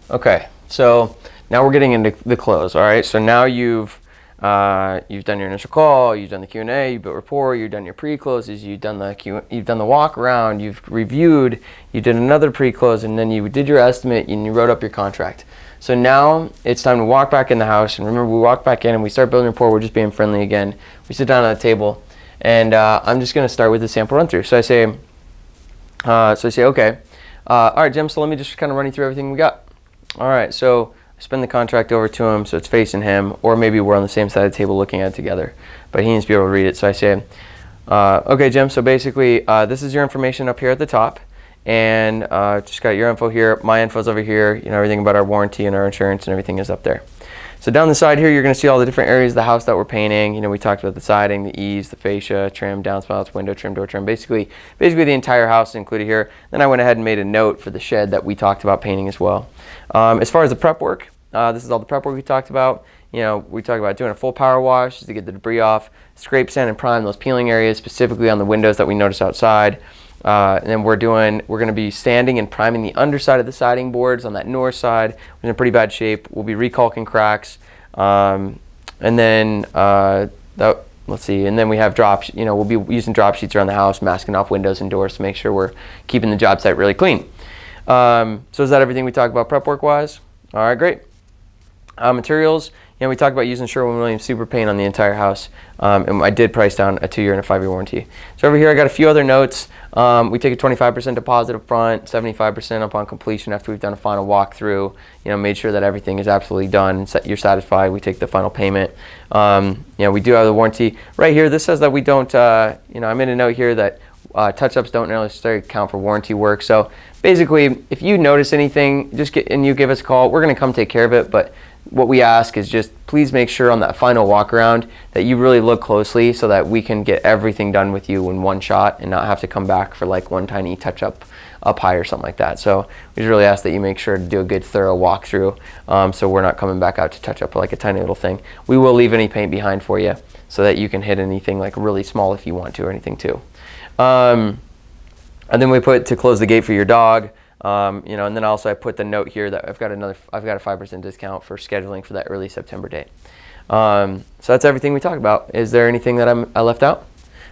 Okay, so now we're getting into the close. All right, so now you've done your initial call, you've done the Q&A, you built rapport, you've done your pre-closes, you've done the walk around, you've reviewed, you did another pre-close, and then you did your estimate and you wrote up your contract. So now it's time to walk back in the house, and remember, we walk back in and we start building rapport. We're just being friendly again. We sit down at the table, and I'm just going to start with the sample run through. So I say, okay, all right, Jim. So let me just kind of run you through everything we got. All right, so I spin the contract over to him so it's facing him, or maybe we're on the same side of the table looking at it together, but he needs to be able to read it. So I say, okay, Jim, so basically this is your information up here at the top, and just got your info here, my info's over here, everything about our warranty and our insurance and everything is up there. So down the side here, you're going to see all the different areas of the house that we're painting. We talked about the siding, the eaves, the fascia, trim, downspouts, window trim, door trim, basically the entire house is included here. Then I went ahead and made a note for the shed that we talked about painting as well. As far as the prep work, this is all the prep work we talked about. We talked about doing a full power wash to get the debris off, scrape, sand, and prime those peeling areas, specifically on the windows that we noticed outside. And then we're going to be sanding and priming the underside of the siding boards on that north side. We're in pretty bad shape. We'll be recalking cracks. And then let's see. And then we have drops. We'll be using drop sheets around the house, masking off windows and doors to make sure we're keeping the job site really clean. So is that everything we talked about prep work wise? All right, great. Materials. We talked about using Sherwin-Williams Super Paint on the entire house, and I did price down a 2-year and a 5-year warranty. So over here I got a few other notes. We take a 25% deposit up front, 75% upon completion after we've done a final walkthrough, made sure that everything is absolutely done, you're satisfied, we take the final payment. We do have the warranty. Right here, this says that we don't, I made a note here that touch-ups don't necessarily count for warranty work. So basically, if you notice anything, you give us a call. We're going to come take care of it, but what we ask is just please make sure on that final walk around that you really look closely so that we can get everything done with you in one shot and not have to come back for like one tiny touch up high or something like that. So we just really ask that you make sure to do a good thorough walkthrough, so we're not coming back out to touch up like a tiny little thing. We will leave any paint behind for you so that you can hit anything like really small if you want to or anything too. And then we put to close the gate for your dog. And then also I put the note here that I've got a 5% discount for scheduling for that early September date. So that's everything we talked about. Is there anything that I left out?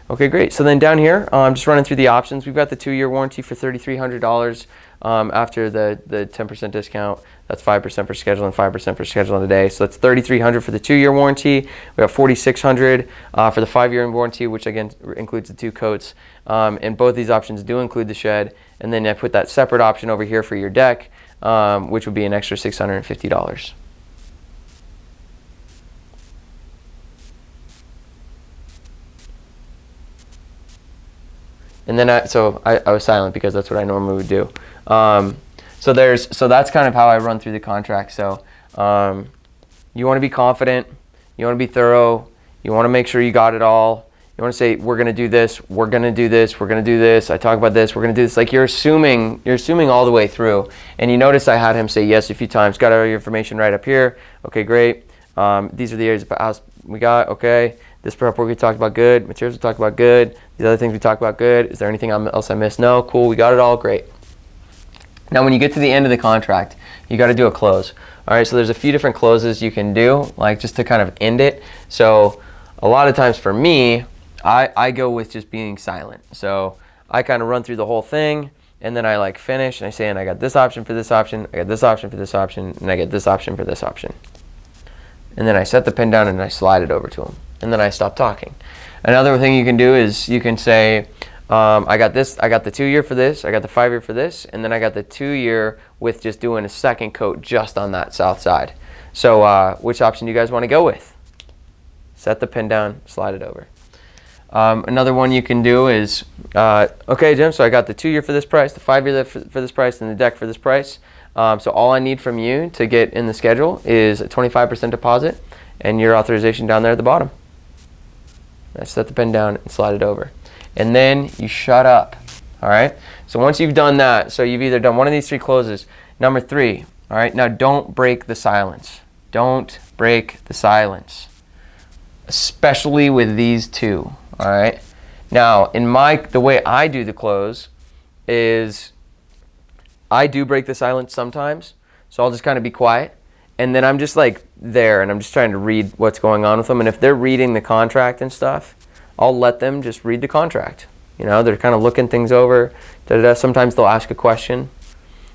Okay, great. So then down here, I'm just running through the options. We've got the 2-year warranty for $3,300 after the 10% discount. That's 5% for scheduling, 5% for scheduling today. So that's $3,300 for the 2-year warranty. We have $4,600 for the 5-year warranty, which again includes the 2 coats. And both these options do include the shed. And then I put that separate option over here for your deck, which would be an extra $650. And then I was silent because that's what I normally would do. So that's kind of how I run through the contract. So you want to be confident, you want to be thorough, you want to make sure you got it all. You want to say, we're going to do this, we're going to do this, we're going to do this, I talk about this, we're going to do this. Like you're assuming all the way through. And you notice I had him say yes a few times. Got all your information right up here. Okay, great. These are the areas of the house we got. Okay. This prep work we talked about, good. Materials we talked about, good. These other things we talked about, good. Is there anything else I missed? No. Cool. We got it all. Great. Now, when you get to the end of the contract, you got to do a close. All right. So there's a few different closes you can do, like just to kind of end it. So a lot of times for me, I go with just being silent. So I kind of run through the whole thing, and then I like finish, and I say, and I got this option for this option, I got this option for this option, and I get this option for this option. And then I set the pen down and I slide it over to him. And then I stop talking. Another thing you can do is you can say, I got the 2-year for this, I got the 5-year for this, and then I got the 2-year with just doing a second coat just on that south side. So which option do you guys want to go with? Set the pen down, slide it over. Another one you can do is, okay, Jim, so I got the 2-year for this price, the 5-year for this price, and the deck for this price. So all I need from you to get in the schedule is a 25% deposit and your authorization down there at the bottom. I set the pen down and slide it over. And then you shut up, all right? So once you've done that, so you've either done one of these 3 closes. Number 3, all right? Now don't break the silence. Don't break the silence, especially with these 2, all right? Now, the way I do the close is I do break the silence sometimes. So I'll just kind of be quiet. And then I'm just like there and I'm just trying to read what's going on with them. And if they're reading the contract and stuff, I'll let them just read the contract. You know, they're kind of looking things over. Sometimes they'll ask a question.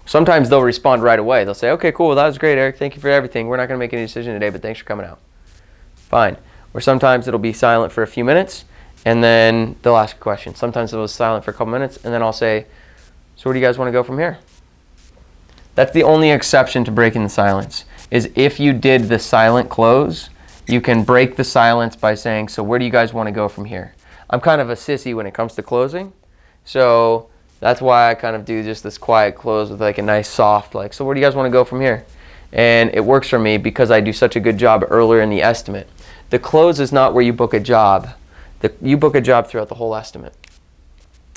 Sometimes they'll respond right away. They'll say, okay, cool, well, that was great, Eric. Thank you for everything. We're not going to make any decision today, but thanks for coming out. Fine. Or sometimes it'll be silent for a few minutes, and then they'll ask a question. Sometimes it'll be silent for a couple minutes, and then I'll say, so where do you guys want to go from here? That's the only exception to breaking the silence, is if you did the silent close, you can break the silence by saying, so where do you guys want to go from here? I'm kind of a sissy when it comes to closing, so that's why I kind of do just this quiet close with like a nice soft, like, so where do you guys want to go from here? And it works for me because I do such a good job earlier in the estimate. The close is not where you book a job. You book a job throughout the whole estimate.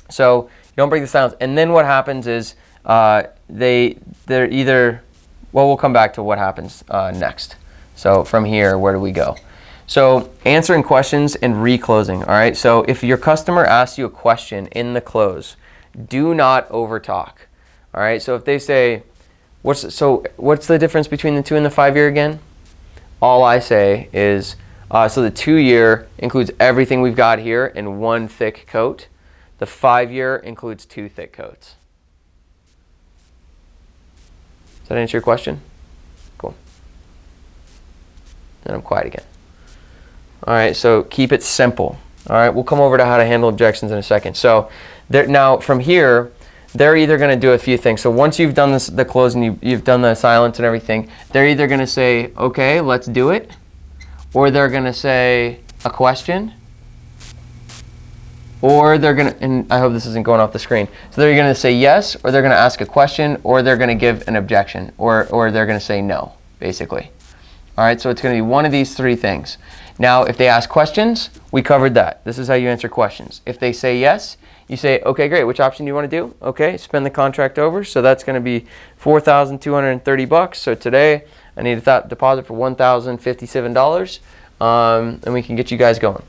So you don't break the silence. And then what happens is they're either, well, we'll come back to what happens next. So from here, where do we go? So answering questions and reclosing, all right? So if your customer asks you a question in the close, do not overtalk, all right? So if they say, what's the difference between the 2 and the 5-year again? All I say is, so the 2-year includes everything we've got here in one thick coat. The 5-year includes 2 thick coats. Does that answer your question? Cool. Then I'm quiet again. All right, so keep it simple. All right, we'll come over to how to handle objections in a second. So now from here, they're either going to do a few things. So once you've done the close and you've done the silence and everything, they're either going to say, okay, let's do it, or they're going to say a question, or they're going to, and I hope this isn't going off the screen, so they're going to say yes, or they're going to ask a question, or they're going to give an objection, or they're going to say no, basically. All right, so it's going to be one of these 3 things. Now, if they ask questions, we covered that. This is how you answer questions. If they say yes, you say, okay, great, which option do you want to do? Okay, spend the contract over. So that's going to be $4,230. So today, I need a deposit for $1,057, and we can get you guys going.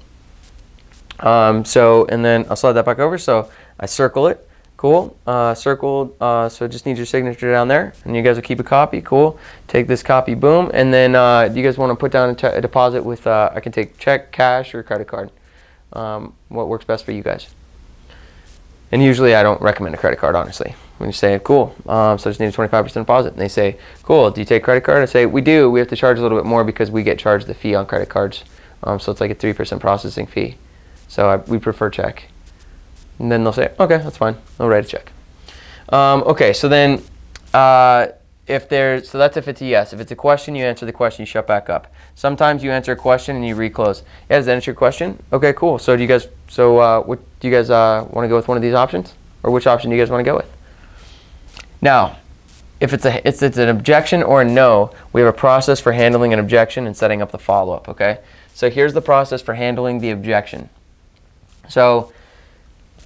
And then I'll slide that back over. So I circle it. Cool. Circled. So just need your signature down there, and you guys will keep a copy. Cool. Take this copy. Boom. And then do you guys want to put down a deposit with? I can take check, cash, or credit card. What works best for you guys? And usually I don't recommend a credit card, honestly. When you say, cool, so I just need a 25% deposit, and they say, cool, do you take credit card? I say, we do. We have to charge a little bit more because we get charged the fee on credit cards. So it's like a 3% processing fee. So we prefer check. And then they'll say, okay, that's fine. I'll write a check. Okay, so then so that's if it's a yes. If it's a question, you answer the question, you shut back up. Sometimes you answer a question and you reclose. Yeah, does that answer your question? Okay, cool. So do you guys want to go with one of these options? Or which option do you guys want to go with? Now, if it's an objection or a no, we have a process for handling an objection and setting up the follow-up, okay? So here's the process for handling the objection. So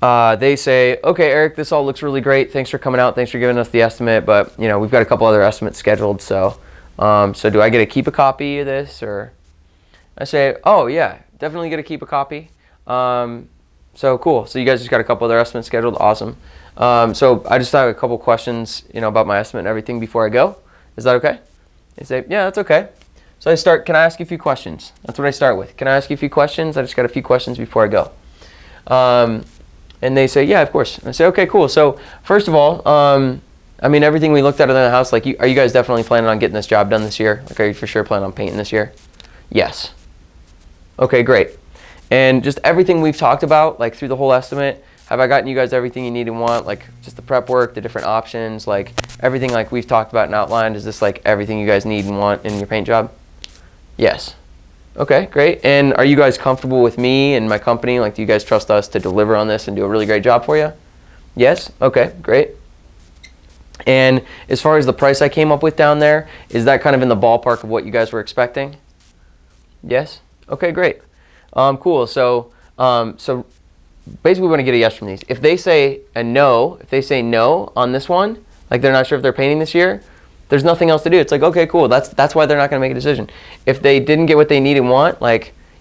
they say, okay, Eric, this all looks really great. Thanks for coming out. Thanks for giving us the estimate. But, we've got a couple other estimates scheduled. So do I get to keep a copy of this? Or I say, oh, yeah, definitely get to keep a copy. So cool. So you guys just got a couple other estimates scheduled. Awesome. So I just have a couple questions, about my estimate and everything before I go. Is that okay? They say, yeah, that's okay. So I start, can I ask you a few questions? That's what I start with. Can I ask you a few questions? I just got a few questions before I go. And they say, yeah, of course. And I say, okay, cool. So first of all, everything we looked at in the house, are you guys definitely planning on getting this job done this year? Are you for sure planning on painting this year? Yes. Okay, great. And just everything we've talked about, through the whole estimate, have I gotten you guys everything you need and want? Just the prep work, the different options, everything we've talked about and outlined. Is this everything you guys need and want in your paint job? Yes. Okay, great. And are you guys comfortable with me and my company? Do you guys trust us to deliver on this and do a really great job for you? Yes? Okay, great. And as far as the price I came up with down there, is that kind of in the ballpark of what you guys were expecting? Yes? Okay, great. Cool. So basically we want to get a yes from these. If they say no on this one, they're not sure if they're painting this year, there's nothing else to do. It's okay, cool. That's why they're not going to make a decision. If they didn't get what they need and want,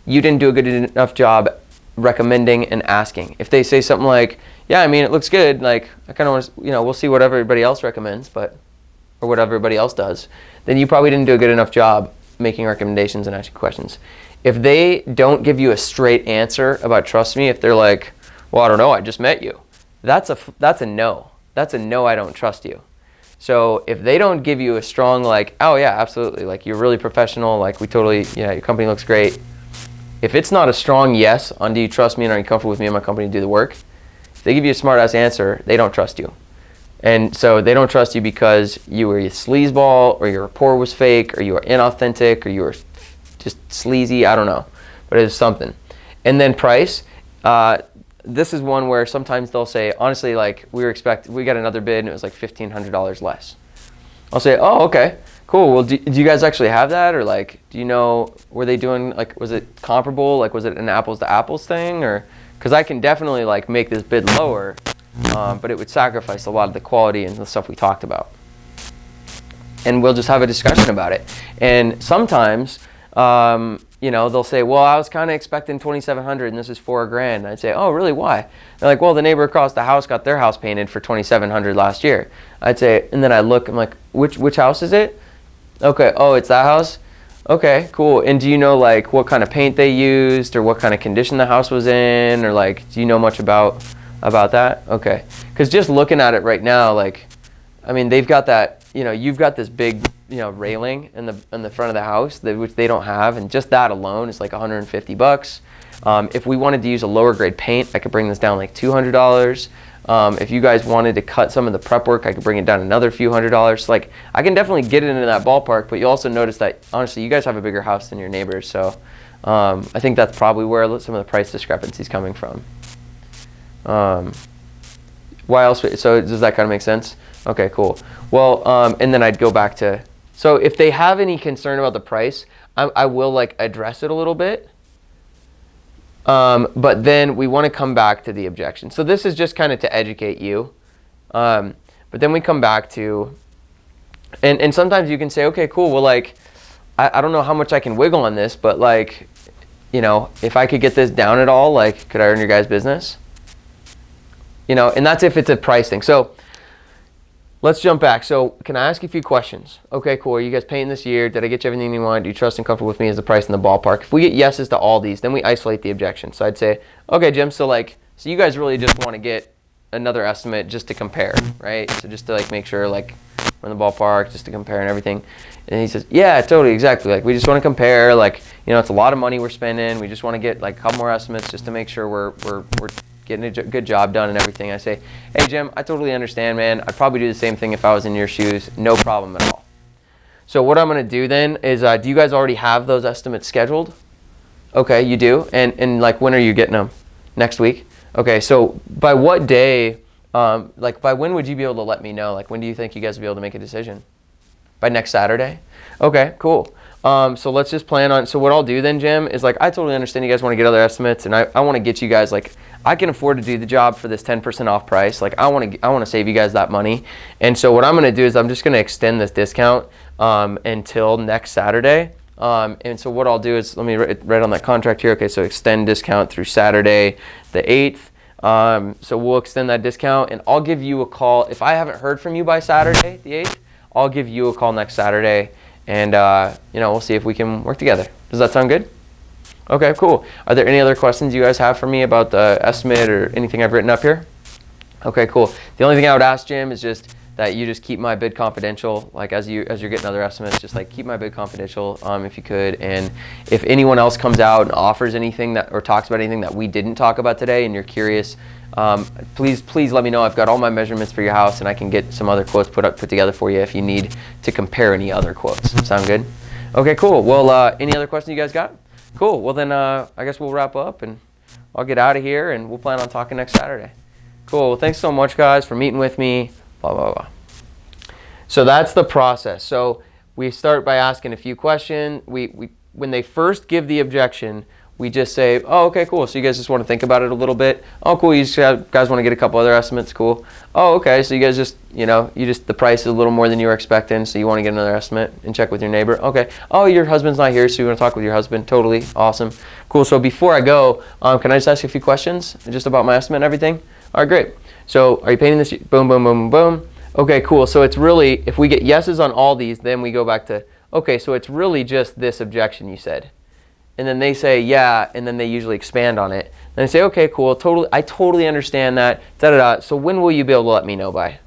you didn't do a good enough job recommending and asking. If they say something yeah, it looks good, I kind of want to, we'll see what everybody else recommends, but or what everybody else does, then you probably didn't do a good enough job making recommendations and asking questions. If they don't give you a straight answer about trust me, if they're like, well, I don't know, I just met you, that's a no. That's a no, I don't trust you. So if they don't give you a strong like, oh yeah, absolutely, like you're really professional, like we totally, yeah, your company looks great. If it's not a strong yes on do you trust me and are you comfortable with me and my company to do the work, if they give you a smart ass answer, they don't trust you. And so they don't trust you because you were a sleazeball, or your rapport was fake, or you were inauthentic, or you were just sleazy, I don't know. But it was something. And then price, this is one where sometimes they'll say, honestly, like we got another bid and it was like $1,500 less. I'll say, oh, okay, cool. Well, do you guys actually have that? Or like, do you know, were they doing, like, was it comparable? Like, was it an apples to apples thing? Or, because I can definitely like make this bid lower, but it would sacrifice a lot of the quality and the stuff we talked about. And we'll just have a discussion about it. And sometimes, you know, they'll say, well, I was kind of expecting $2,700 and this is $4,000. And I'd say, oh, really? Why? They're like, well, the neighbor across the house got their house painted for $2,700 last year. I'd say, and then I look, I'm like, which house is it? Okay, oh, it's that house? Okay, cool. And do you know like what kind of paint they used, or what kind of condition the house was in, or like, do you know much about that? Okay, because just looking at it right now, like, I mean, they've got that, you know, you've got this big, you know, railing in the front of the house, which they don't have, and just that alone is like $150. If we wanted to use a lower grade paint, I could bring this down like $200. If you guys wanted to cut some of the prep work, I could bring it down another few $100s. Like, I can definitely get it into that ballpark, but you also notice that, honestly, you guys have a bigger house than your neighbors, so I think that's probably where some of the price discrepancy is coming from. Why else? So does that kind of make sense? Okay, cool. Well, and then I'd go back to, so if they have any concern about the price, I will like address it a little bit. But then we want to come back to the objection. So this is just kind of to educate you. But then we come back to, and sometimes you can say, okay, cool. Well, like, I don't know how much I can wiggle on this, but like, you know, if I could get this down at all, like, could I earn your guys' business? You know, and that's if it's a price thing. So let's jump back. So can I ask you a few questions? Okay, cool. Are you guys painting this year? Did I get you everything you want? Do you trust and comfortable with me as the price in the ballpark? If we get yeses to all these, then we isolate the objection. So I'd say, okay, Jim, so you guys really just want to get another estimate just to compare, right? So just to like make sure like we're in the ballpark, just to compare and everything. And he says, yeah, totally, exactly. Like, we just want to compare, like, you know, it's a lot of money we're spending. We just want to get like a couple more estimates just to make sure we're getting a good job done and everything. I say, hey, Jim, I totally understand, man. I'd probably do the same thing if I was in your shoes. No problem at all. So what I'm going to do then is, do you guys already have those estimates scheduled? Okay, you do. And like, when are you getting them? Next week? Okay, so by what day, like by when would you be able to let me know? Like, when do you think you guys will be able to make a decision? By next Saturday? Okay, cool. So let's just plan on, so what I'll do then, Jim, is like, I totally understand you guys want to get other estimates, and I want to get you guys, like, I can afford to do the job for this 10% off price. Like, I want to save you guys that money. And so what I'm going to do is I'm just going to extend this discount until next Saturday. And so what I'll do is, let me write on that contract here. Okay, so extend discount through Saturday the 8th. So we'll extend that discount, and I'll give you a call. If I haven't heard from you by Saturday the 8th, I'll give you a call next Saturday, and you know, we'll see if we can work together. Does that sound good? Okay, cool. Are there any other questions you guys have for me about the estimate or anything I've written up here? Okay, cool. The only thing I would ask, Jim, is just that you just keep my bid confidential. Like, as you're getting other estimates, just like keep my bid confidential if you could. And if anyone else comes out and offers anything that, or talks about anything that we didn't talk about today, and you're curious, please let me know. I've got all my measurements for your house, and I can get some other quotes put together for you if you need to compare any other quotes. Sound good? Okay, cool. Well, any other questions you guys got? Cool. Well, then I guess we'll wrap up, and I'll get out of here, and we'll plan on talking next Saturday. Cool. Well, thanks so much, guys, for meeting with me. Blah, blah, blah. So that's the process. So we start by asking a few questions. When they first give the objection, we just say, oh, okay, cool. So you guys just want to think about it a little bit. Oh, cool. You guys want to get a couple other estimates. Cool. Oh, okay. So you guys just, the price is a little more than you were expecting, so you want to get another estimate and check with your neighbor. Okay. Oh, your husband's not here, so you want to talk with your husband. Totally. Awesome. Cool. So before I go, can I just ask you a few questions just about my estimate and everything? All right, great. So are you painting this? Boom, boom, boom, boom. Okay, cool. So it's really, if we get yeses on all these, then we go back to, okay, so it's really just this objection you said. And then they say, yeah, and then they usually expand on it. And they say, okay, cool, I totally understand that, da-da-da. So when will you be able to let me know by?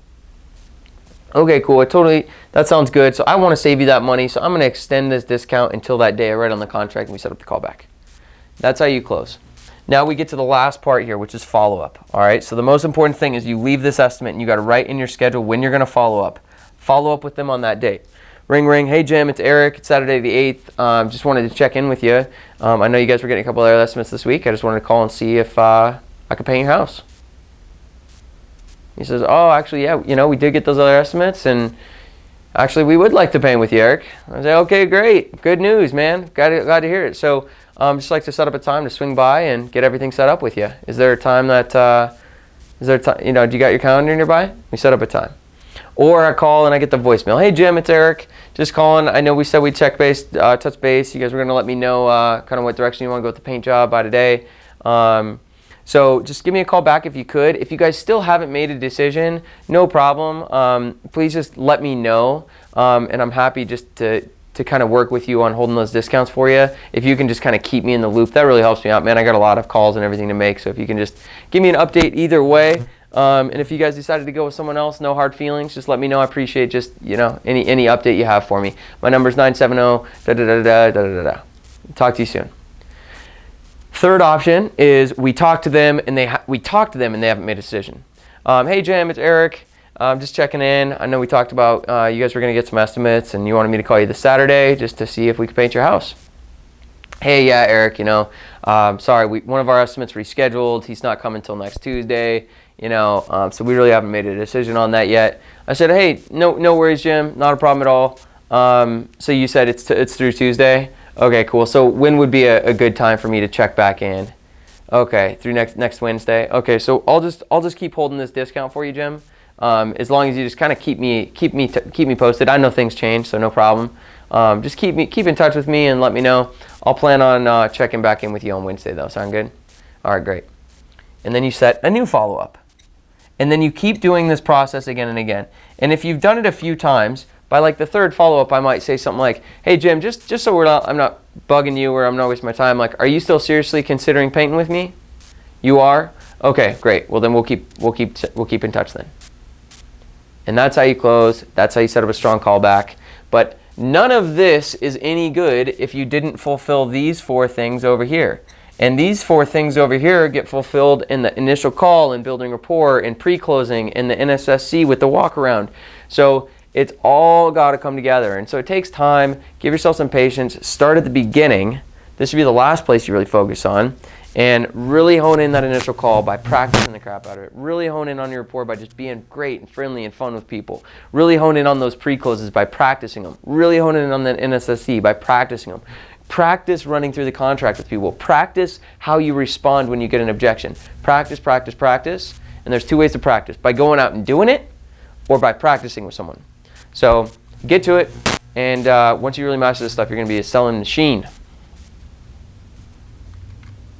Okay, cool, that sounds good. So I want to save you that money, so I'm going to extend this discount until that day I write on the contract and we set up the callback. That's how you close. Now we get to the last part here, which is follow-up. All right, so the most important thing is you leave this estimate and you got to write in your schedule when you're going to follow up. Follow up with them on that date. Ring, ring. Hey, Jim, it's Eric. It's Saturday the 8th. Just wanted to check in with you. I know you guys were getting a couple other estimates this week. I just wanted to call and see if I could paint your house. He says, oh, actually, yeah, we did get those other estimates, and actually, we would like to paint with you, Eric. I say, okay, great. Good news, man. Glad to hear it. So just like to set up a time to swing by and get everything set up with you. Is there a time that, do you got your calendar nearby? We set up a time. Or I call and I get the voicemail. Hey, Jim, it's Eric. Just calling. I know we said we'd touch base. You guys were going to let me know kind of what direction you want to go with the paint job by today. So just give me a call back if you could. If you guys still haven't made a decision, no problem. Please just let me know. And I'm happy just to kind of work with you on holding those discounts for you. If you can just kind of keep me in the loop, that really helps me out, man. I got a lot of calls and everything to make. So if you can just give me an update either way. And if you guys decided to go with someone else, no hard feelings. Just let me know. I appreciate just, any update you have for me. My number's 970-da-da-da-da-da-da-da. Talk to you soon. Third option is we talk to them and they haven't made a decision. Hey, Jim, it's Eric. I'm just checking in. I know we talked about you guys were going to get some estimates and you wanted me to call you this Saturday just to see if we could paint your house. Hey, yeah, Eric, sorry, one of our estimates rescheduled. He's not coming until next Tuesday. So we really haven't made a decision on that yet. I said, hey, no worries, Jim, not a problem at all. So you said it's through Tuesday? Okay, cool. So when would be a good time for me to check back in? Okay, through next Wednesday. Okay, so I'll just keep holding this discount for you, Jim. As long as you just kind of keep me posted. I know things change, so no problem. Just keep in touch with me and let me know. I'll plan on checking back in with you on Wednesday, though. Sound good? All right, great. And then you set a new follow-up. And then you keep doing this process again and again. And if you've done it a few times, by like the third follow-up, I might say something like, hey, Jim, just so I'm not bugging you or I'm not wasting my time, like, are you still seriously considering painting with me? You are? Okay, great. Well, then we'll keep in touch then. And that's how you close. That's how you set up a strong callback. But none of this is any good if you didn't fulfill these 4 things over here. And these 4 things over here get fulfilled in the initial call and building rapport and pre-closing and the NSSC with the walk around. So it's all got to come together. And so it takes time. Give yourself some patience. Start at the beginning. This should be the last place you really focus on. And really hone in that initial call by practicing the crap out of it. Really hone in on your rapport by just being great and friendly and fun with people. Really hone in on those pre-closes by practicing them. Really hone in on that NSSC by practicing them. Practice running through the contract with people. Practice how you respond when you get an objection. Practice, practice, practice. And there's 2 ways to practice. By going out and doing it or by practicing with someone. So get to it. And once you really master this stuff, you're going to be a selling machine.